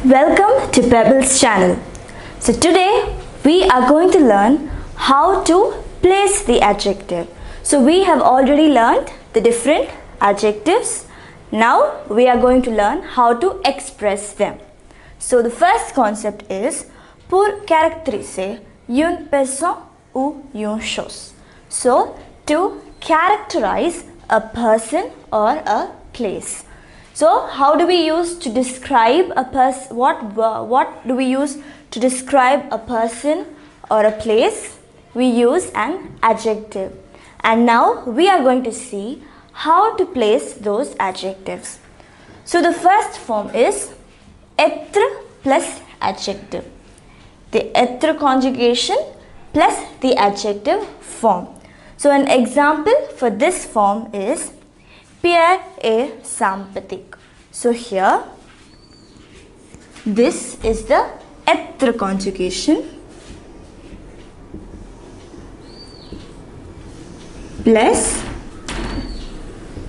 Welcome to Pebbles channel. So today we are going to learn how to place the adjective. So we have already learned the different adjectives. Now we are going to learn how to express them. So the first concept is pour caractériser une personne ou une chose. So to characterize a person or a place. So how do we use to describe a person? What do we use to describe a person or a place? We use an adjective. And now we are going to see how to place those adjectives. So the first form is être plus adjective. The être conjugation plus the adjective form. So an example for this form is Pierre est sympathique. So here, this is the être conjugation plus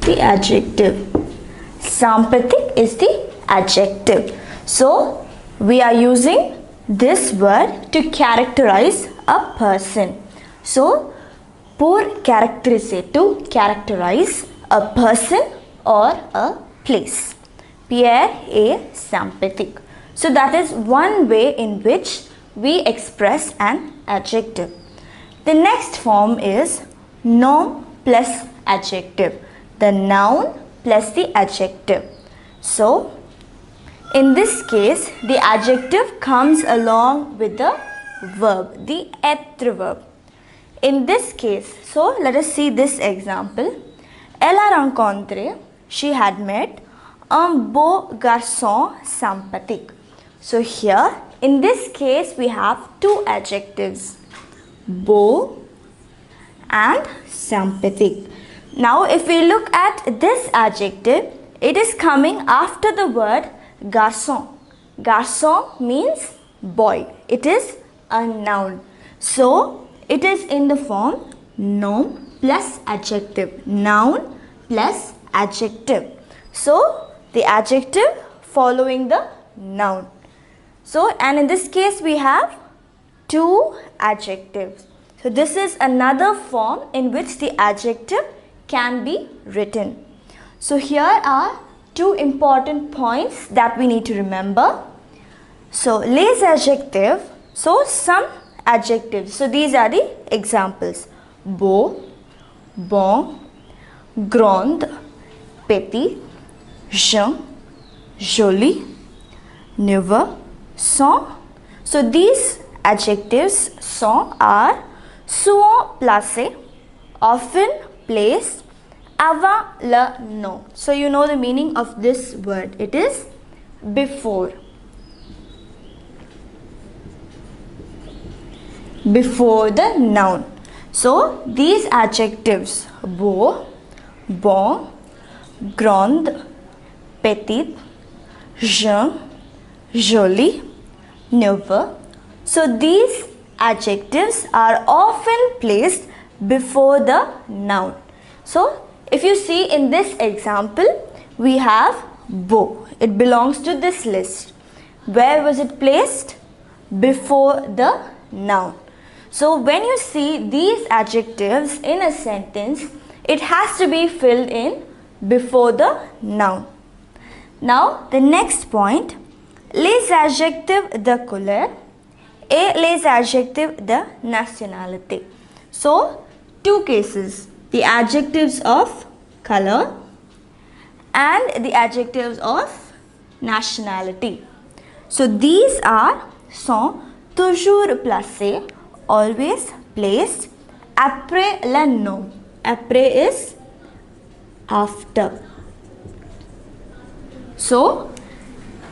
the adjective. Sympathique is the adjective. So we are using this word to characterize a person. So pour caractériser, to characterize a person or a place. Pierre est sympathique. So that is one way in which we express an adjective. The next form is noun plus adjective. The noun plus the adjective. So in this case, the adjective comes along with the verb, the être verb. In this case, so let us see this example. Elle a rencontré, she had met, un beau garçon sympathique. So here, in this case, we have two adjectives, beau and sympathique. Now, if we look at this adjective, it is coming after the word garçon. Garçon means boy. It is a noun. So, it is in the form noun plus adjective. Noun plus adjective. So, the adjective following the noun. So, and in this case we have two adjectives. So, this is another form in which the adjective can be written. So, here are two important points that we need to remember. So, les adjectives. So, some adjectives. So, these are the examples. Beau, bon, grande, petit, jeune, joli, nouveau, sans. So these adjectives sans are souvent placés, often placed avant le nom. So you know the meaning of this word. It is before. Before the noun. So these adjectives beau, bon, grande, petite, jeune, joli, nouveau. So these adjectives are often placed before the noun. So if you see in this example, we have beau. It belongs to this list. Where was it placed? Before the noun. So when you see these adjectives in a sentence, it has to be filled in before the noun. Now the next point, les adjectifs de couleur et les adjectifs de nationalité. So two cases, the adjectives of color and the adjectives of nationality. So these sont toujours placés, always placed après le nom. Après is after. So,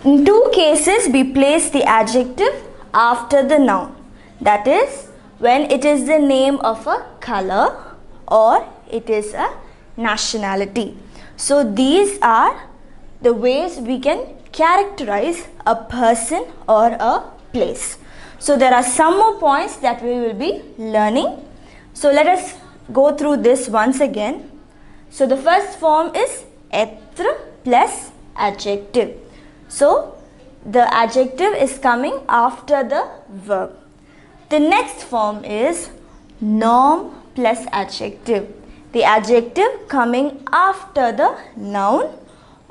in two cases we place the adjective after the noun. That is when it is the name of a color or it is a nationality. So, these are the ways we can characterize a person or a place. So, there are some more points that we will be learning. So, let us go through this once again. So, the first form is être plus adjective. So, the adjective is coming after the verb. The next form is noun plus adjective. The adjective coming after the noun,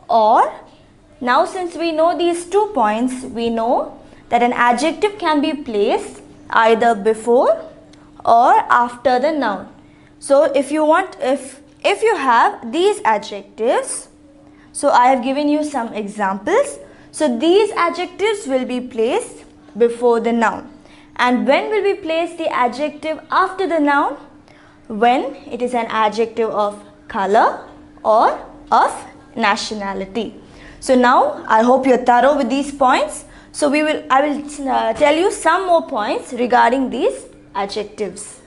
or now since we know these 2 points, we know that an adjective can be placed either before or after the noun. So if you have these adjectives, so I have given you some examples. So these adjectives will be placed before the noun. And when will we place the adjective after the noun? When it is an adjective of color or of nationality. So now I hope you're thorough with these points. So I will tell you some more points regarding these adjectives.